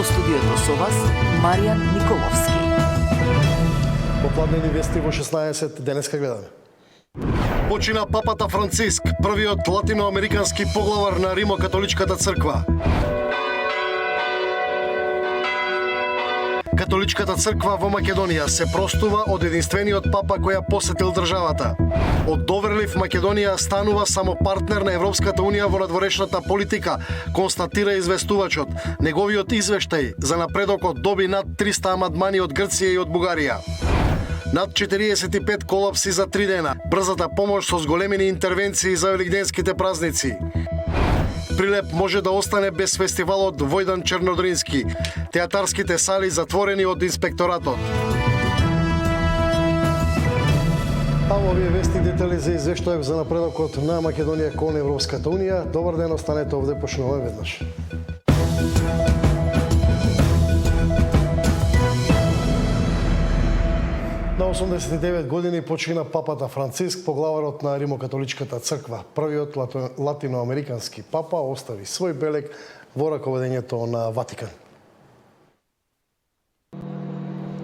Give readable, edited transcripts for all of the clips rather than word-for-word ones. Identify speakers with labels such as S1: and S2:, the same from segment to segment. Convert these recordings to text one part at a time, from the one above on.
S1: Во студиото со вас, Маријан Николовски.
S2: Попладнени вести во 16 денеска гледаме.
S3: Почина папата Франциск, првиот латиноамерикански поглавар на Римокатоличката црква. Католичката црква во Македонија се простува од единствениот папа која посетил државата. Од доверлив Македонија станува само партнер на Европската унија во надворешната политика, констатира известувачот. Неговиот извештај за напредокот доби над 300 амандмани од Грција и од Бугарија. Над 45 колапси за 3 дена. Брзата помош со зголемени интервенции за велигденските празници. Прилеп може да остане без фестивалот Војдан Чернодрински. Театарските сали затворени од инспекторатот.
S2: А овие вести детали за извештајот за напредокот на Македонија кон Европската унија. Добар ден, останете овде, почнуваме веднаш. На 89 години почина папата Франциск, поглаварот на Римокатоличката црква. Првиот латиноамерикански папа остави свој белег во раководењето на Ватикан.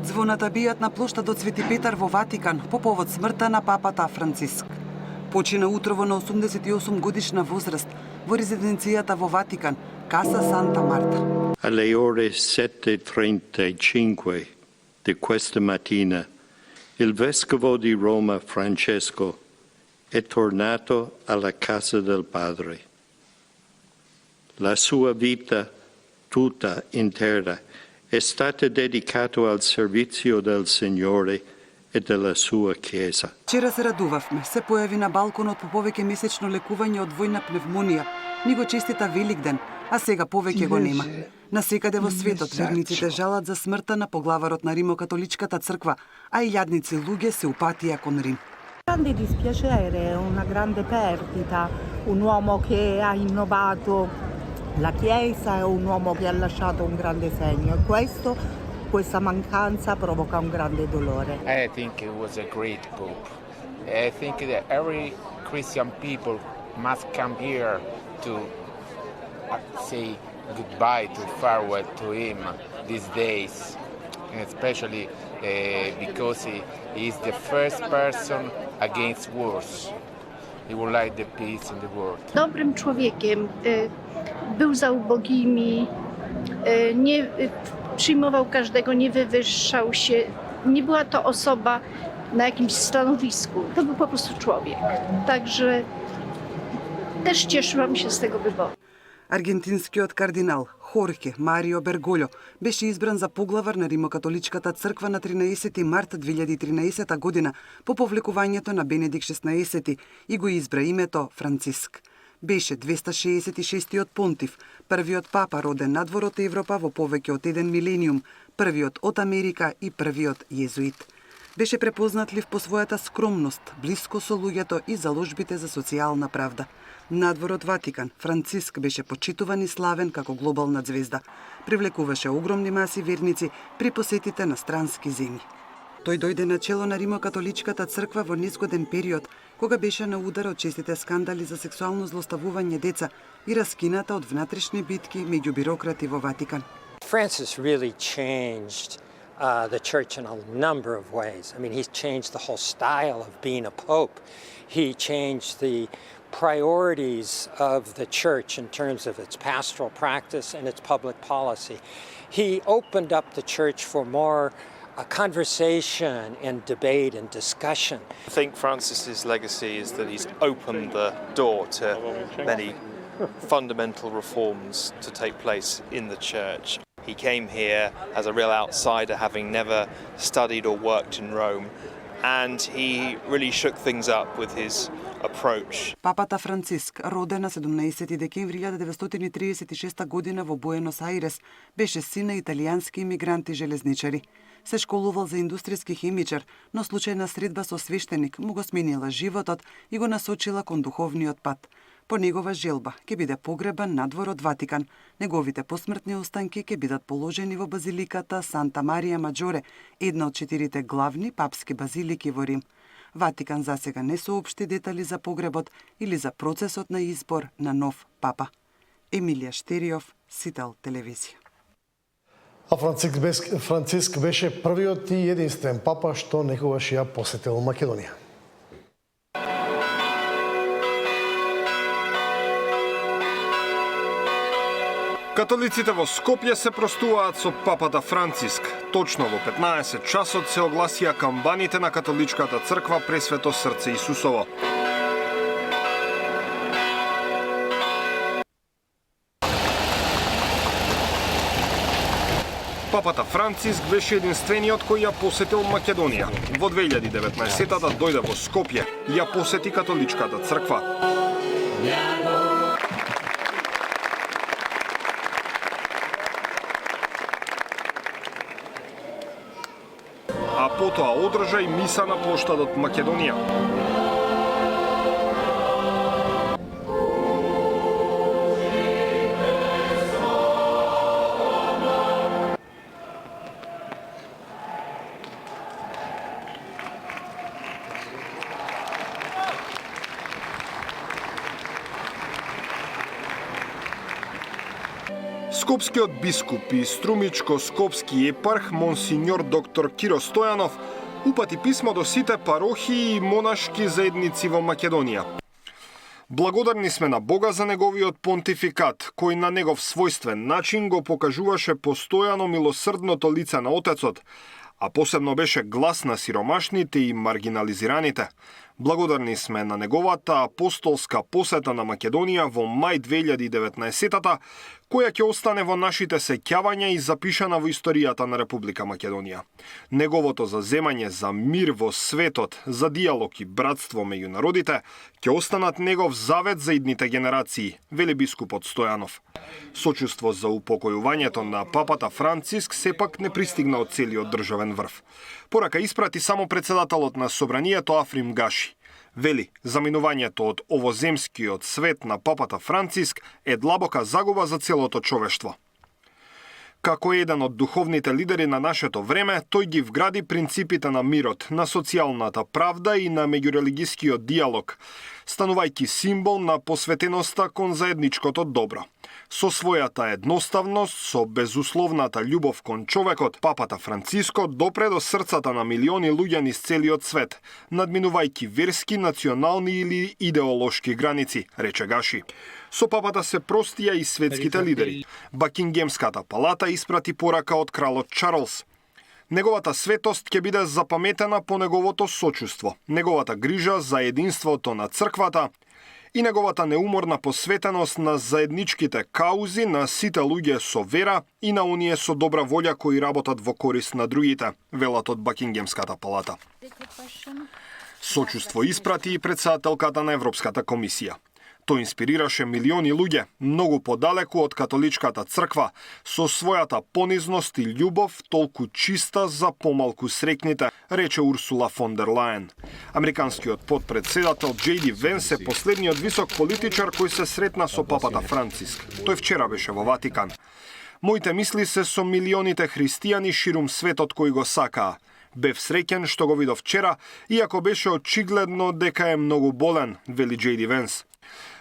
S4: Звоната бијат на плоштадот Свети Петар во Ватикан по повод смртта на папата Франциск. Почина утрово на 88 годишна возраст во резиденцијата во Ватикан, Каса Санта Марта.
S5: Alle ore 7:35 di questa mattina il vescovo di Roma Francesco è tornato alla casa del Padre. La sua vita tutta intera è stata dedicata al servizio del Signore e della sua Chiesa.
S4: Вчера се радувавме, се појави на балконот по повеќе месечно лекување од војна пневмонија. Ни го честита Великден, а сега повеќе го нема. Насекаде во светот верниците жалат за смртта на поглаварот на Римокатоличката црква, а и јадници луѓе се упатија кон Рим.
S6: Grande dispiacere, una grande perdita, un uomo che ha innovato la Chiesa e un uomo che ha lasciato un grande segno e questa mancanza provoca un grande dolore.
S7: I think it was a great pope. I think that every Christian people must come here to say goodbye, to farewell to him these days, and especially because he is the first person against wars. He would like the peace in the world.
S8: Dobrym człowiekiem, był za ubogimi, nie przyjmował każdego, nie wywyższał się. Nie była to osoba na jakimś stanowisku. To był po prostu człowiek. Także też cieszyłam się z tego wyboru.
S4: Аргентинскиот кардинал Хорхе Марио Берголјо беше избран за поглавар на Римокатоличката црква на 13 март 2013 година по повлекувањето на Бенедикт XVI и го избра името Франциск. Беше 266-тиот понтив, првиот папа роден надвор од Европа во повеќе од еден милениум, првиот од Америка и првиот језуит. Беше препознатлив по својата скромност, блиско со луѓето и заложбите за социјална правда. Надвор од Ватикан, Франциск беше почитуван и славен како глобална звезда. Привлекуваше огромни маси верници при посетите на странски земји. Тој дојде на чело на Римокатоличката црква во незгоден период, кога беше на удар од честите скандали за сексуално злоставување деца и раскината од внатрешни битки меѓу бирократи во Ватикан.
S9: Francis really changed the church in a number of ways. I mean, he's changed the whole style of being a pope. He changed the priorities of the church in terms of its pastoral practice and its public policy. He opened up the church for more conversation and debate and discussion.
S10: I think Francis's legacy is that he's opened the door to many fundamental reforms to take place in the church. He came here as a real outsider, having never studied or worked in Rome, and he really shook things up with his approach.
S4: Папата Франциск, роден на 17 декември 1936 година во Буенос Ајрес, беше син на италијански имигранти железничари. Се школувал за индустријски хемичар, но случајна средба со свештеник му го сменила животот и го насочила кон духовниот пат. По негова желба ќе биде погребан надвор од Ватикан. Неговите посмртни останки ќе бидат положени во базиликата Санта Марија Маџоре, една од 4 главни папски базилики во Рим. Ватикан засега не соопшти детали за погребот или за процесот на избор на нов папа. Емилија Штериов, Сител телевизија.
S2: А Франциск беше првиот и единствен папа што некогаш ја посетил Македонија.
S11: Католиците во Скопје се простуваат со папата Франциск. Точно во 15 часот се огласија камбаните на католичката црква Пресвето срце Исусово. Папата Франциск беше единствениот кој ја посетил Македонија. Во 2019-та дојде во Скопје и ја посети католичката црква. А потоа одржа и миса на плоштадот Македонија. Скопскиот бискуп и струмичко-скопски епарх монсиньор доктор Киро Стојанов упати писмо до сите парохии и монашки заедници во Македонија. Благодарни сме на Бога за неговиот понтификат, кој на негов својствен начин го покажуваше постојано милосрдното лице на Отецот, а посебно беше глас на сиромашните и маргинализираните. Благодарни сме на неговата апостолска посета на Македонија во мај 2019-та, која ќе остане во нашите сеќавања и запишана во историјата на Република Македонија. Неговото заземање за мир во светот, за диалог и братство меѓу народите, ќе останат негов завет за идните генерации, вели бискупот Стојанов. Сочувство за упокојувањето на папата Франциск сепак не пристигна од целиот државен врв. Порака испрати само председателот на собранието Африм Гаши. Вели, заминувањето од овоземскиот свет на папата Франциск е длабока загуба за целото човештво. Како еден од духовните лидери на нашето време, тој ги вгради принципите на мирот, на социјалната правда и на меѓурелигискиот диалог, станувајќи символ на посветеноста кон заедничкото добро. Со својата едноставност, со безусловната љубов кон човекот, папата Франциско допре до срцата на милиони луѓе низ целиот свет, надминувајќи верски, национални или идеолошки граници, рече Гаши. Со папата се простија и светските лидери. Бакингемската палата испрати порака од кралот Чарлс. Неговата светост ќе биде запаметена по неговото сочувство, неговата грижа за единството на црквата и неговата неуморна посветеност на заедничките каузи на сите луѓе со вера и на оние со добра волја кои работат во корист на другите, велат од Бакингемската палата. Сочувство испрати и председателката на Европската комисија. Тој инспирираше милиони луѓе, многу подалеку од католичката црква, со својата понизност и љубов толку чиста за помалку срекните, рече Урсула фон дер Лајен. Американскиот подпредседател Джейди Венс е последниот висок политичар кој се сретна со папата Франциск. Тој вчера беше во Ватикан. Моите мисли се со милионите христијани ширум светот кои го сакаа. Бев среќен што го видов вчера, иако беше очигледно дека е многу болен, вели Джейди Венс.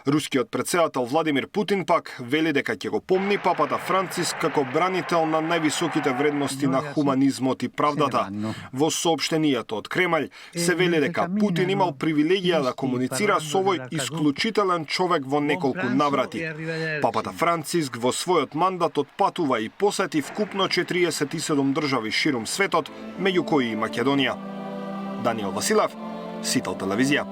S11: Рускиот председател Владимир Путин пак вели дека ќе го помни папата Франциск како бранител на највисоките вредности на хуманизмот и правдата. Во соопштенијето од Кремљ се вели дека Путин имал привилегија да комуницира со овој исклучителен човек во неколку наврати. Папата Франциск во својот мандат отпатува и посети вкупно 47 држави ширум светот, меѓу кои и Македонија. Даниел Василев, Сител телевизија.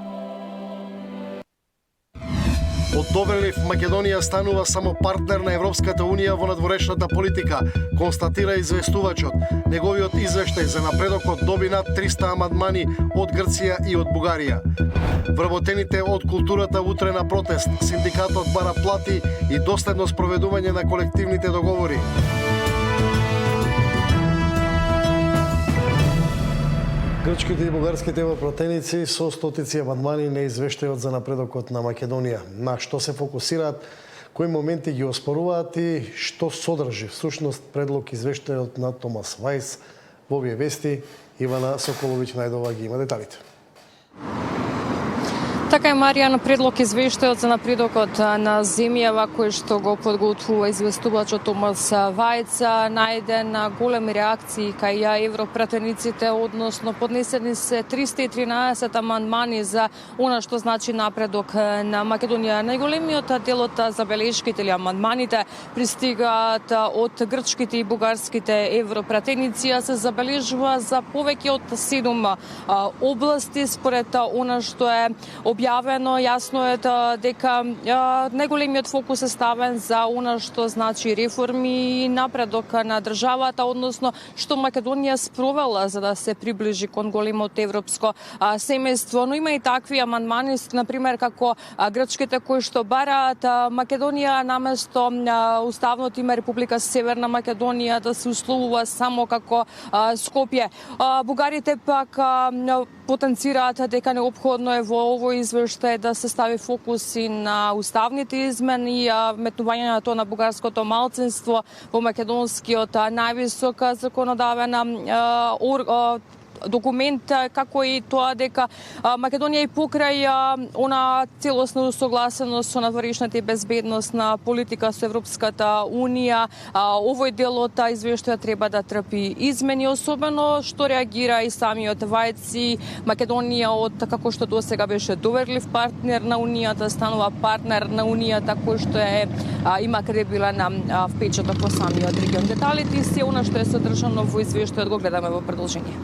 S3: Од Доверлив, Македонија станува само партнер на Европската Унија во надворешната политика, констатира известувачот. Неговиот извештај за напредокот доби над 300 амандмани од Грција и од Бугарија. Вработените од културата утре на протест, синдикатот бара плати и доследно спроведување на колективните договори.
S2: Грчките и бугарските европратеници со стотици амандмани на извештајот за напредокот на Македонија. На што се фокусираат, кои моменти ги оспоруваат и што содржи всушност предлог извештајот на Томас Вајс во овие вести. Ивана Соколовиќ најдова ги има деталите.
S12: Така е, Маријан, предлог извештајот за напредокот на земјава кој што го подготвува известувачот Томас Вајц најден големи реакции кај европратениците, односно поднесени се 313 амандмани за она што значи напредок на Македонија. Најголемиот дел од забелешките или амандманите пристигаат од грчките и бугарските европратеници, се забележува за повеќе од 7 области според она што е објавено. Јасно е дека најголемиот фокус е ставен за она што значи реформи и напредок на државата, односно што Македонија спровела за да се приближи кон големото европско семејство. Но има и такви амандмани, например како грчките кои што бараат Македонија наместо уставното име Република Северна Македонија да се условува само како Скопје. Бугарите пак потенцираат дека неопходно е во овој извештај да се стави фокус и на уставните измени, метнувањето на бугарското малцинство во македонскиот највисок законодавен документ, како и тоа дека Македонија и покрај она целосно усогласеност со надворешната и безбедносна политика со Европската Унија, овој дел од извештајот треба да трпи измени, особено што реагира и самиот Вајц и Македонија од како што досега беше доверлив партнер на Унијата, станува партнер на Унијата кој што има кредибилен впечаток во самиот регион. Деталите и се она што е содржано во извештајот го гледаме во продолжение.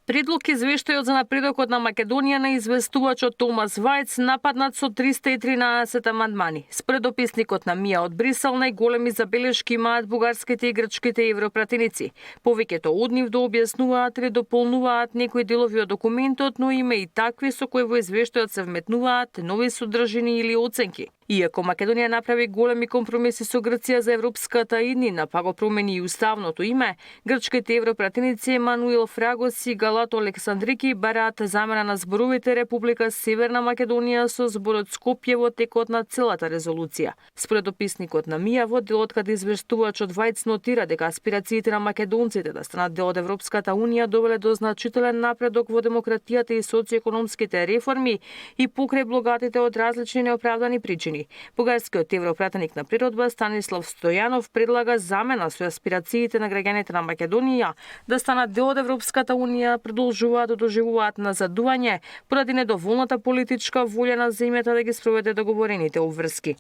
S12: Предлог извештајот за напредокот на Македонија на известувачот Томас Вајц нападнат со 313 амандмани. Според описникот на МИА од Брисел, најголеми забелешки имаат бугарските и грчките европратеници. Повеќето од нив да објаснуваат или дополнуваат некои делови од документот, но има и такви со кои во извештајот се вметнуваат нови содржини или оценки. Иако Македонија направи големи компромиси со Грција за европската иднина, па го промени и уставното име, грчките европратеници Емануил Фрагос и Галато Александрики бараат замена на зборовите Република Северна Македонија со зборот Скопје во текот на целата резолуција. Според описникот на МИА, во делот каде извештувачот Вајц нотира дека аспирациите на македонците да станат дел од Европската Унија довеле до значителен напредок во демократијата и социоекономските реформи и покрај блогатите од различни неоправдани причини. Бугарскиот европратеник на природба Станислав Стојанов предлага замена со аспирациите на граѓаните на Македонија да станат дел од Европската Унија продолжуваат да доживуваат назадување поради недоволната политичка волја на земјата да ги спроведе договорените обврски.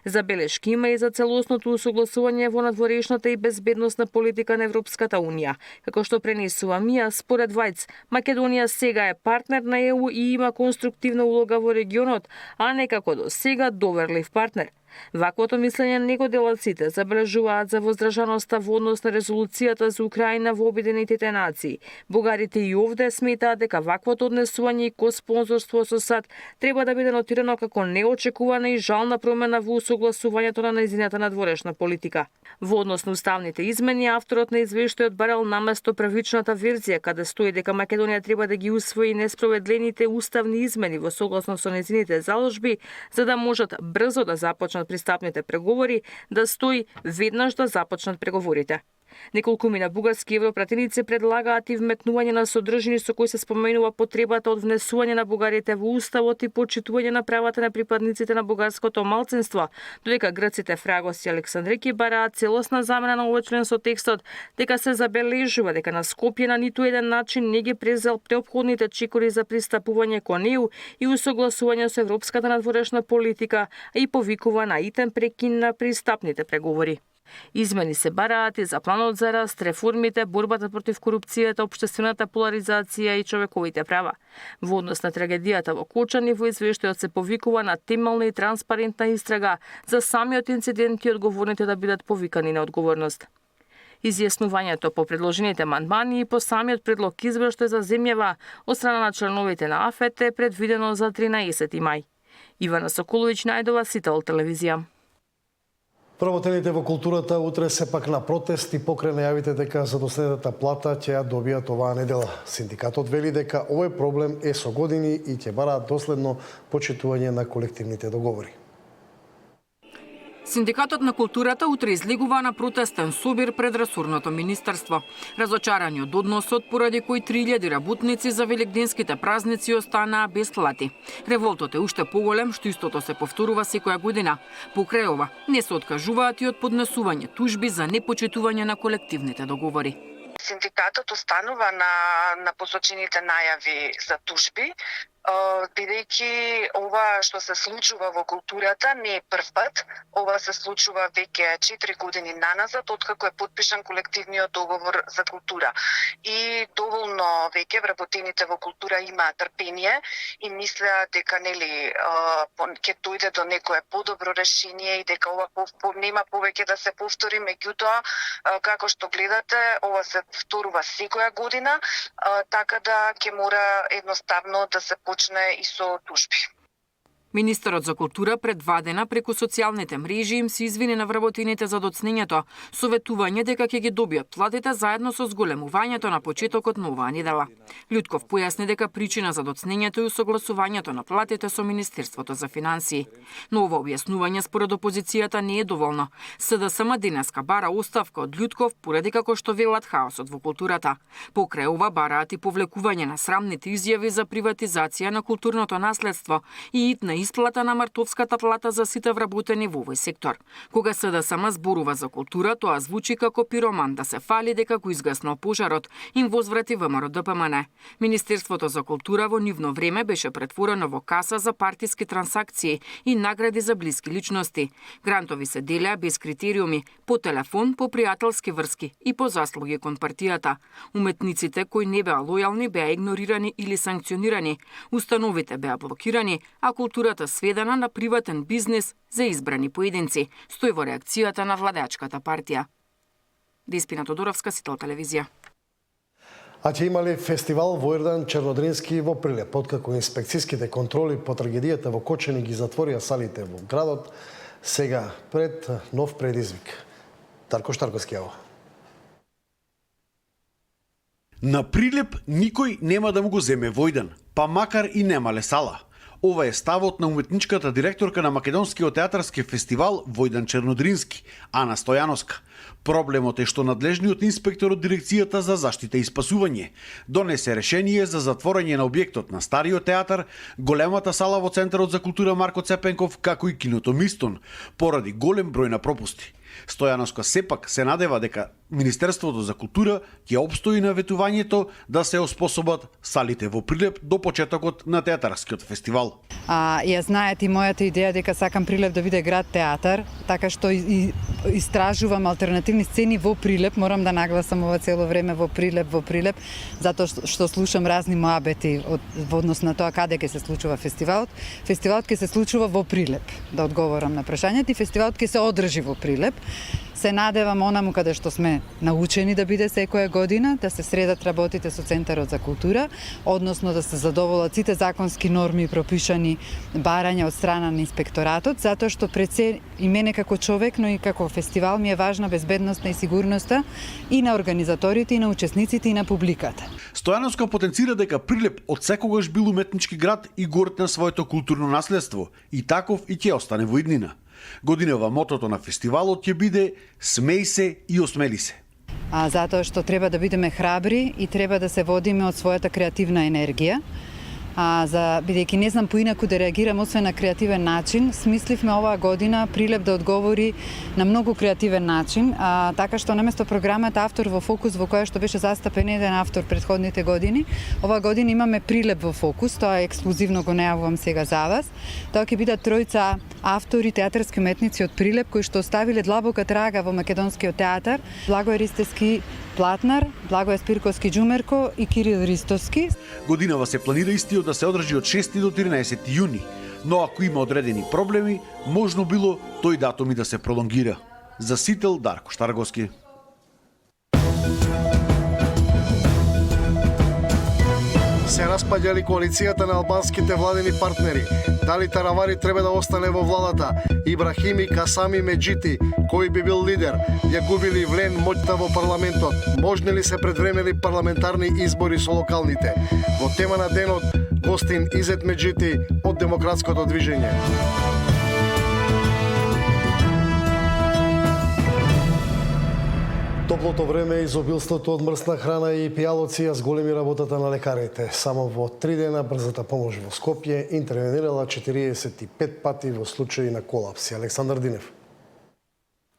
S12: Забелешки има и за целосното усогласување во надворешната и безбедносна политика на Европската Унија. Како што пренесува МИА, според Вајц, Македонија сега е партнер на ЕУ и има конструктивна улога во регионот, а не како до сега доверлив партнер. Ваквото мислење не го делат сите, забележуваат за воздржаноста во однос на резолуцијата за Украина во Обединетите нации. Бугарите и овде сметаат дека ваквото однесување и коспонзорство со САД треба да биде нотирано како неочекувана и жална промена во усогласувањето на нејзината надворешна политика. Во однос на уставните измени, авторот на извештајот барал наместо првичната верзија каде стои дека Македонија треба да ги усвои неспроведлените уставни измени во согласно со нејзините заложби за да можат брзо да започнат пристапните преговори, да стои веднаш да започнат преговорите. Неколкумина бугарски европратеници предлагаат и вметнување на содржини со кои се споменува потребата од внесување на бугарите во уставот и почитување на правата на припадниците на бугарското малцинство, додека грците Фрагос и Александрики бараат целосна замена на овој член со текстот дека се забележува дека на Скопје на ниту еден начин не ги презел неопходните чекори за пристапување кон ЕУ и усогласување со европската надворешна политика и повикува на итен прекин на пристапните преговори. Измени се бараат и за планот за раст, реформите, борбата против корупцијата, општествената поларизација и човековите права. Во однос на трагедијата во Кочани, во извештајот се повикува на темелна и транспарентна истрага за самиот инцидент и одговорните да бидат повикани на одговорност. Изјаснувањето по предложените амандмани и по самиот предлог извештај за земјава од страна на членовите на АФЕТ е предвидено за 13 мај. Ивана Соколовиќ, Најдова, Сител телевизија.
S2: Вработените во културата утре се пак на протест и покрај најавите дека задоследната плата ќе ја добијат оваа недела. Синдикатот вели дека овој проблем е со години и ќе бараат доследно почитување на колективните договори.
S13: Синдикатот на културата утре излегува на протестен собир пред ресорното министерство. Разочарани од односот поради кој 3000 работници за великденските празници останаа без плати. Револтот е уште поголем што истото се повторува секоја година. Покрај ова не се откажуваат и од поднесување тужби за непочитување на колективните договори.
S14: Синдикатот останува на посочените најави за тужби, бидејќи ова што се случува во културата не е прв пат. Ова се случува веќе 4 години наназад, откако е подпишан колективниот договор за култура. И доволно веќе вработените во култура имаат трпение и мислеа дека ќе дојде до некое подобро решение и дека ова нема повеќе да се повтори, меѓутоа како што гледате, ова се вторува секоја година, така да ќе мора едноставно да се почне и со тужби.
S13: Министерот за култура пред 2 дена преку социјалните мрежи им се извини на вработените за доцнењето, советување дека ќе ги добијат платите заедно со зголемувањето на почетокот на оваа недела. Лјутков појасни дека причина за доцнењето е усогласувањето на платите со Министерството за финансии. Но ова објаснување според опозицијата не е доволно. СДСМ денеска бара оставка од Лјутков поради како што велат хаосот во културата. Покрај ова бараат и повлекување на срамните изјави за приватизација на културното наследство и итна исплата на мартовската плата за сите вработени во овој сектор. Кога СДСМ зборува за култура, тоа звучи како пироман да се фали дека го изгаснал пожарот, им возврати ВМРО ДПМН. Министерството за култура во нивно време беше претворено во каса за партиски трансакции и награди за блиски личности. Грантови се делеа без критериуми, по телефон, по пријателски врски и по заслуги кон партијата. Уметниците кои не беа лојални беа игнорирани или санкционирани, установите беа блокирани, а културата сведена на приватен бизнес за избрани поединци, стои во реакцијата на владеачката партија. Деспина Тодоровска, Сител телевизија.
S2: А ќе имале фестивал во Јордан Чернодрински во Прилеп, откако инспекцијските контроли по трагедијата во Кочани ги затворија салите во градот, сега пред нов предизвик. Дарко Штарковски.
S15: На Прилеп никој нема да му го земе Војдан, па макар и немале сала. Ова е ставот на уметничката директорка на Македонскиот театарски фестивал Војдан Чернодрински, Ана Стојановска. Проблемот е што надлежниот инспектор од дирекцијата за заштита и спасување донесе решение за затворање на објектот на Стариот театар, големата сала во Центарот за култура Марко Цепенков, како и киното Мистон, поради голем број на пропусти. Стојановска сепак се надева дека Министерството за култура ќе обстои на ветувањето да се оспособат салите во Прилеп до почетокот на театарскиот фестивал.
S16: Ја знаете и мојата идеја дека сакам Прилеп да биде град театар, така што истражувам алтернативни сцени во Прилеп, морам да нагласам ова цело време во Прилеп, затоа што слушам разни моабети во однос на тоа каде ќе се случува фестивалот. Фестивалот ќе се случува во Прилеп, да одговорам на прашањето, и фестивалот ќе се одржи во Прилеп. Се надевам онаму каде што сме научени да биде секоја година, да се средат работите со Центарот за култура, односно да се задоволат сите законски норми и пропишани барања од страна на инспекторатот, затоа што пред се и мене како човек, но и како фестивал ми е важна безбедноста и сигурноста и на организаторите, и на учесниците, и на публиката.
S15: Стојановска потенцира дека Прилеп од секогаш бил уметнички град и горд на своето културно наследство, и таков и ќе остане во иднина. Годинава мотото на фестивалот ќе биде "Смеј се и осмели се".
S16: Затоа што треба да бидеме храбри и треба да се водиме од својата креативна енергија. Бидејќи не знам поинаку да реагирам освен на креативен начин, смисливме оваа година Прилеп да одговори на многу креативен начин, така што наместо програмата Автор во фокус, во која што беше застапен еден автор предходните години, оваа година имаме Прилеп во фокус, тоа ексклузивно го најавувам сега за вас. Тоа ќе бидат тројца автори, театарски уметници од Прилеп кои што оставиле длабока трага во македонскиот театар. Благој Ристевски Платнар, Благој Спирковски Џумерко и Кирил Ристовски.
S15: Годинава се планира истиот да се одржи од 6 до 13 јуни, но ако има одредени проблеми, можно било тој датум и да се пролонгира. За Сител, Дарко Штарговски.
S3: Се распаѓали коалицијата на албанските владени партнери. Дали Таравари треба да остане во владата? Ибрахими Касами Меджити, кој би бил лидер, ја губили влен моќта во парламентот. Можни ли се предвремени парламентарни избори со локалните? Во тема на денот, гостин Изет Меджити од Демократското движење.
S2: Топлото време, изобилството од мрсна храна и пијалоци ја зголеми работата на лекарите. Само во 3 дена брзата помош во Скопје интервенирала 45 пати во случаи на колапси. Александар Динев.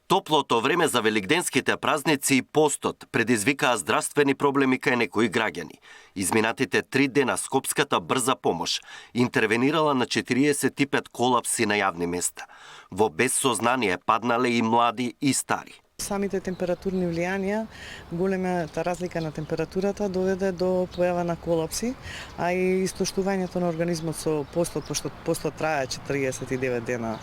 S17: Топлото време за великденските празници и постот предизвикаа здравствени проблеми кај некои граѓани. Изминатите 3 дена скопската брза помош интервенирала на 45 колапси на јавни места. Во безсознание паднале и млади и стари.
S18: Самите температурни влијанија, големата разлика на температурата доведе до појава на колапси, а и истоштувањето на организмот со постот, пошто постот трае 49 дена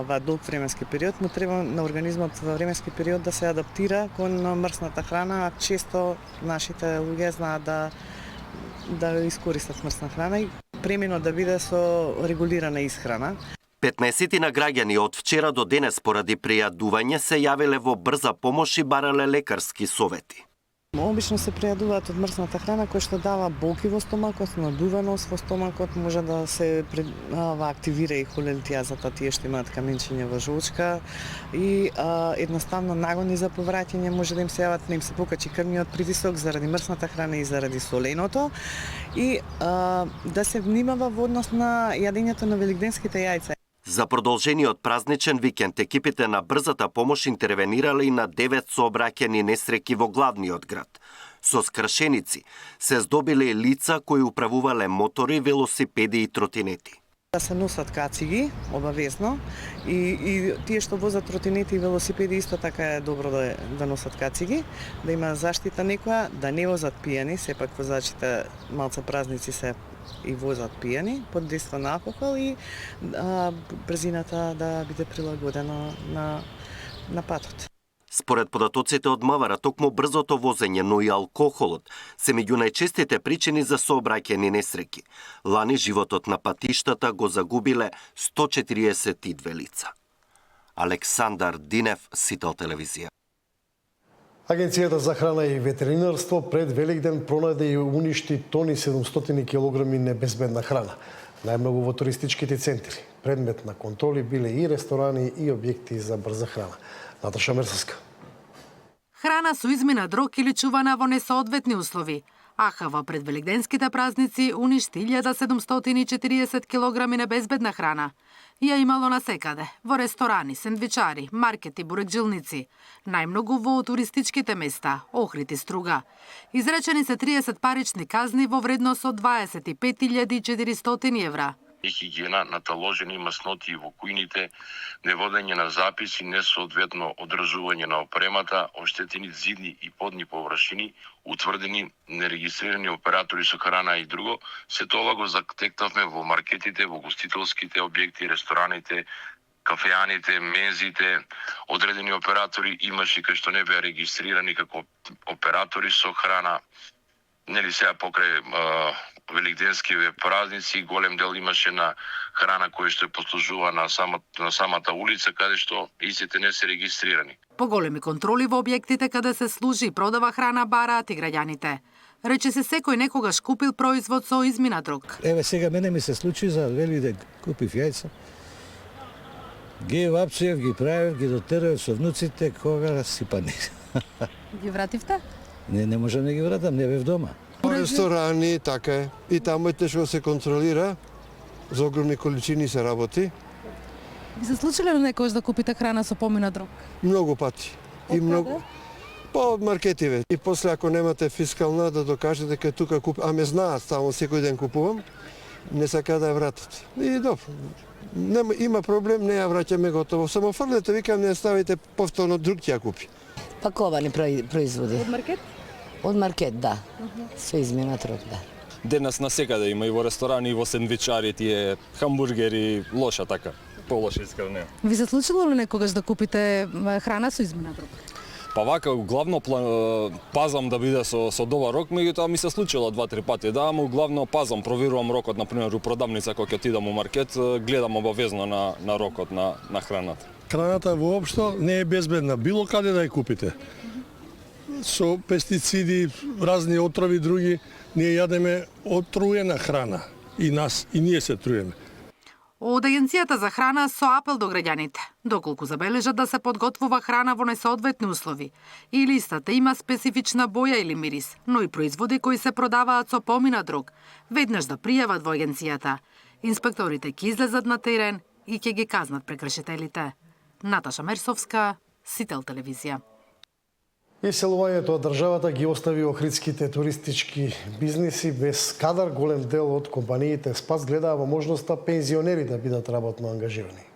S18: во долг временски период, му треба на организмот во временски период да се адаптира кон мрсната храна, а често нашите луѓе знаат да искористат мрсна храна и премино да биде со регулирана исхрана.
S17: 15 на граѓани од вчера до денес поради пријадување се јавиле во брза помош и барале лекарски совети.
S18: Обично се пријадуваат од мрсната храна која што дава болки во стомакот, надуваност во стомакот, може да се активира и холелитијазата, тие што имаат каменчиња во жолчка и едноставно нагони за повраќање може да им се јават, да им се покачи крвниот притисок заради мрсната храна и заради соленото и да се внимава во однос на јадењето на великденските јајца.
S17: За продолжениот празничен викенд екипите на брзата помош интервенирале и на 9 сообраќајни несреќи во главниот град. Со скршеници се здобиле лица кои управувале мотори, велосипеди и тротинети.
S18: Да се носат кациги, обавезно, и тие што возат тротинети и велосипеди исто така е добро да носат кациги, да има заштита некоја, да не возат пијани, сепак возачите малце празници се и возат пијани, под дејство на алкохол и брзината да биде прилагодена на патот.
S17: Според податоците од МВР, токму брзото возење, но и алкохолот се меѓу најчестите причини за сообраќајни несреќи. Лани животот на патиштата го загубиле 142 лица. Александар Динев, Сител телевизија.
S2: Агенцијата за храна и ветеринарство пред Великден пронајде и уништи тони 700 кг небезбедна храна. Најмногу во туристичките центри. Предмет на контроли биле и ресторани и објекти за брза храна. Наташа Мерсовска.
S13: Храна со измина дрог или чувана во несоодветни услови. АХВ пред великденските празници уништи 1740 кг небезбедна храна. Ја имало насекаде, во ресторани, сендвичари, маркети, бурекджилници. Најмногу во туристичките места, Охрид и Струга. Изречени се 30 парични казни во вредност од 25.400 евра.
S19: Хигиена на таложени масноти во кујните, неводење на записи, несоодветно одржување на опремата, оштетени зидни и подни површини, утврдени нерегистрирани оператори со храна и друго, се тоа го затектавме во маркетите, во гостителските објекти, рестораните, кафеаните, мензите. Одредени оператори имаше кои што не беа регистрирани како оператори со храна. Нели сега покрај великденскиве празници, голем дел имаше на храна која што е послужува на самата улица, каде што истите не се регистрирани.
S13: Поголеми контроли во објектите каде се служи и продава храна бараат и граѓаните. Рече се секој некогаш купил производ со измина дрог.
S20: Еве сега мене ми се случи за Великден купив јајца. Ги вапцев, ги правев, ги дотерав со внуците, кога сипани.
S13: Ги вративте?
S20: Не можам да ги вратам, не бев дома.
S21: Ресторани, така е. И таму е тешко се контролира, за огромни количини се работи.
S13: Ви се случило ли некојаш да купите храна со помина дрог?
S21: Многу пати. И многу. Од маркетиве. И после ако немате фискална да докажете дека тука куп, ме знаат, само секој ден купувам, не сака да ја вратат. И добро. Има проблем, не ја враќаме готово. Само фрлете, викам, не ставите повторно, друг ќе ја купи.
S22: Паковани производи.
S13: Од маркет?
S22: Од маркет, да. Со измена дрог, да.
S23: Денес насекаде има и во ресторани, и во сендвичари, тие хамбургери, лоша така, полоша искрено.
S13: Ви се случило ли некогаш да купите храна со измена дрог?
S23: Па вака, главно пазам да биде со добар рок, меѓутоа ми се случило 2-3 пати, да, ама главно пазам, проверувам рокот, например, у продавница кога ќе отидам у маркет, гледам обавезно на рокот на храната.
S24: Храната воопшто не е безбедна, било каде да ја купите. Со пестициди, разни отрови други, ние јадеме отруена храна и ние се труеме.
S13: Од Агенцијата за храна со апел до граѓаните, доколку забележат да се подготвува храна во несоодветни услови, или истата има специфична боја или мирис, но и производи кои се продаваат со поминат рок, веднаш да пријават во агенцијата. Инспекторите ќе излезат на терен и ќе ги казнат прекршителите. Наташа Мерсовска, Сител телевизија.
S2: Иселувањето од државата ги остави охридските туристички бизниси без кадар. Голем дел од компаниите Спас гледаа во можноста пензионери да бидат работно ангажирани.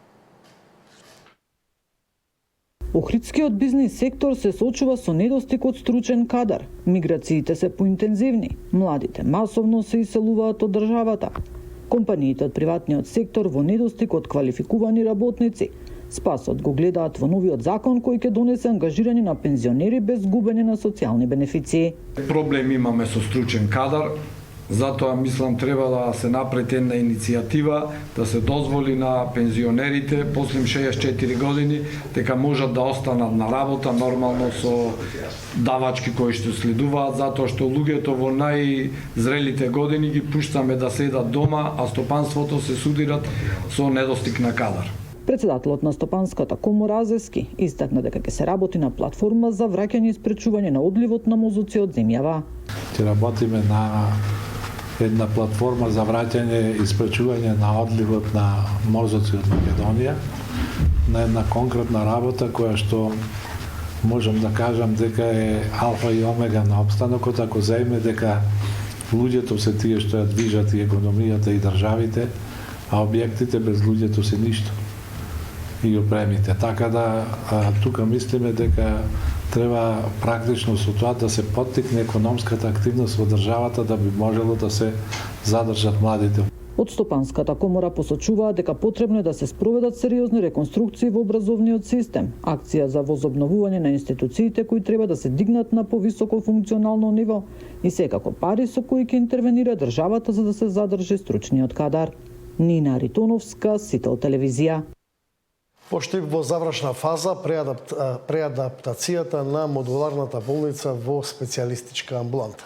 S1: Охридскиот бизнис сектор се соочува со недостиг од стручен кадар. Миграциите се поинтензивни. Младите масовно се иселуваат од државата. Компаниите од приватниот сектор во недостиг од квалификувани работници. Спасот го гледаат во новиот закон кој ќе донесе ангажирање на пензионери без губење на социјални бенефиции.
S5: Проблем имаме со стручен кадар, затоа мислам треба да се направи една иницијатива да се дозволи на пензионерите после 64 години дека можат да останат на работа нормално со давачки кои што следуваат, затоа што луѓето во најзрелите години ги пуштаме да седат дома, а стопанството се судират со недостиг на кадар.
S1: Председателот на Стопанската комора Азески истакна дека ќе се работи на платформа за враќање и спречување на одливот на мозоци од земјава.
S6: Ќе работиме на една платформа за враќање и спречување на одливот на мозоци од Македонија, на една конкретна работа која што можам да кажам дека е алфа и омега на опстанокот, ако заеме дека луѓето се тие што ја движат и економијата и државите, а објектите без луѓето се ништо. И опремите. Така да тука мислиме дека треба практично со тоа да се поттикне економската активност во државата да би можело да се задржат младите.
S1: Од Стопанската комора посочуваат дека потребно е да се спроведат сериозни реконструкции во образовниот систем, акција за возобновување на институциите кои треба да се дигнат на повисоко функционално ниво и секако пари со кои ќе интервенира државата за да се задржи стручниот кадар. Нина Ритоновска, Сител телевизија.
S2: Пошто во завршна фаза преадаптацијата на модуларната болница во специјалистичка амбуланта.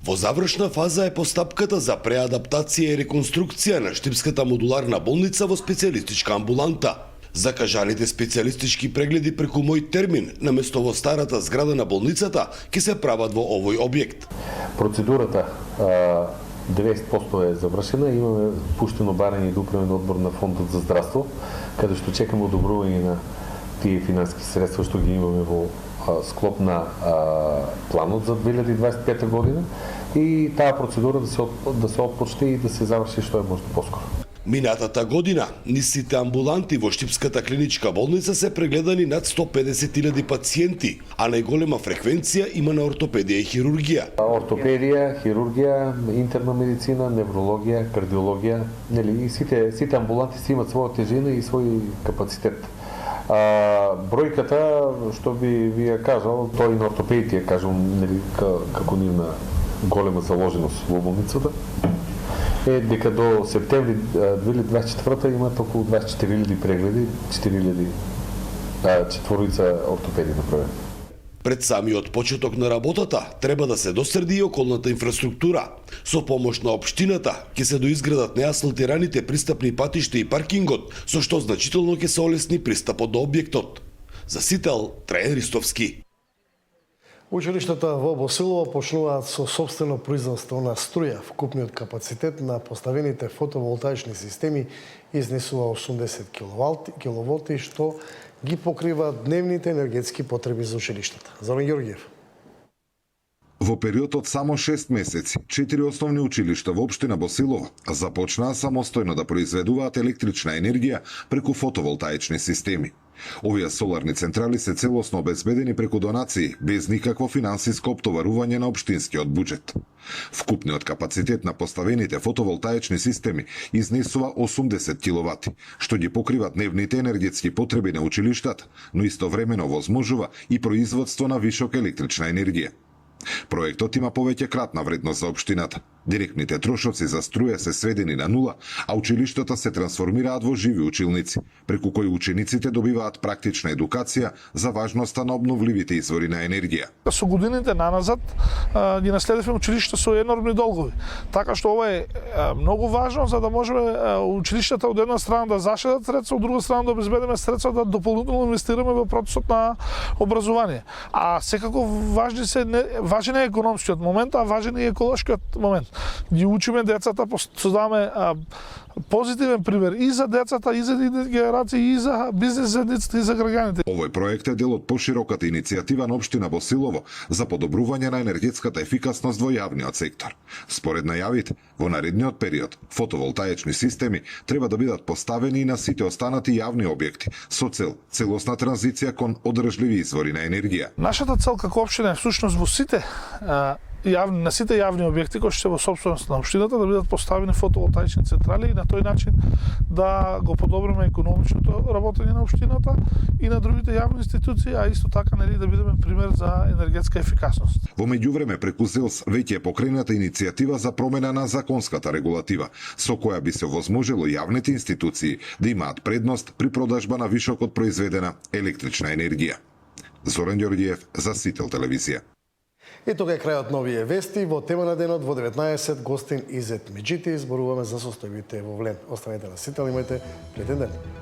S7: Во завршна фаза е постапката за преадаптација и реконструкција на Штипската модуларна болница во специјалистичка амбуланта. Закажаните специјалистички прегледи преку мој термин, наместо во старата зграда на болницата, ќе се прават во овој објект.
S25: Процедурата 90% е завршена, имаме пуштено барање и управен одбор на Фондот за здравство, каде што чекаме одобрување на тие финански средства што ги имаме во склоп на планот за 2025 година и таа процедура да се отпочне и да се заврши што е може поскоро.
S7: Минатата година, низ сите амбуланти во Штипската клиничка болница се прегледани над 150.000 пациенти, а најголема фреквенција има на ортопедија и хирургија.
S25: Ортопедија, хирургија, интерна медицина, неврологија, кардиологија, нели и сите амбуланти си имаат своја тежина и свој капацитет. Бројката што би ви ја кажал, тој на ортопедија кажам, нели како нивна голема заложеност во болницата, е дека до септември 2024 имат околу 24.000 прегледи, 4.000 ортопеди направени.
S7: Пред самиот почеток на работата треба да се досреди и околната инфраструктура. Со помош на општината ќе се доизградат неасфалтираните пристапни патишта и паркингот, со што значително ќе се олесни пристапот до објектот. За Сител, Трајан Ристовски.
S2: Училиштата во Босилово почнуваат со сопствено производство на струја. Вкупниот капацитет на поставените фотоволтаични системи изнесува 80 киловолти, што ги покрива дневните енергетски потреби за училиштата. Зоран Ѓорѓиев.
S26: Во период од само 6 месеци, 4 основни училишта во општина Босилово започнаа самостојно да произведуваат електрична енергија преку фотоволтаични системи. Овие соларни централи се целосно обезбедени преку донации, без никакво финансиско оптоварување на општинскиот буџет. Вкупниот капацитет на поставените фотоволтаични системи изнесува 80 киловати, што ги покрива дневните енергетски потреби на училиштата, но истовремено возможува и производство на вишок електрична енергија. Проектот има повеќе кратна вредност за општината. Директните трошоци за струја се сведени на нула, а училиштата се трансформираат во живи училници, преку кои учениците добиваат практична едукација за важноста на обновливите извори на енергија.
S4: Со годините наназад ги наследивме училишта со енормни долгови. Така што ова е многу важно за да можеме училиштата од една страна да зашедат средства, од друга страна да обезбедиме средства да дополнително инвестираме во процесот на образование. А секако важен е економскиот момент, а важен е и еколошкиот момент. Ги учиме децата, создаваме позитивен пример и за децата, и за генерации, и за бизнес заедниците, и за граѓаните.
S26: Овој проект е дел од пошироката иницијатива на општина Босилово за подобрување на енергетската ефикасност во јавниот сектор. Според најавите, во наредниот период, фотоволтаечни системи треба да бидат поставени и на сите останати јавни објекти со цел целосна транзиција кон одржливи извори на енергија.
S4: Нашата цел како општина е всушност во сите на сите јавни објекти кои што се во сопственост на општината да бидат поставени фотоволтаични централи и на тој начин да го подобриме економичното работење на општината и на другите јавни институции, а исто така да бидеме пример за енергетска ефикасност.
S26: Во меѓувреме преку ЗЕЛС веќе е покрената иницијатива за промена на законската регулатива, со која би се овозможило јавните институции да имаат предност при продажба на вишок од произведена електрична енергија. Зоран Ѓорѓиев за Сител телевизија.
S2: И тога е крајот на овие вести. Во тема на денот во 19 гостин Изет Меджити зборуваме за состојбите во Влен. Останете на Сител, имајте претен ден.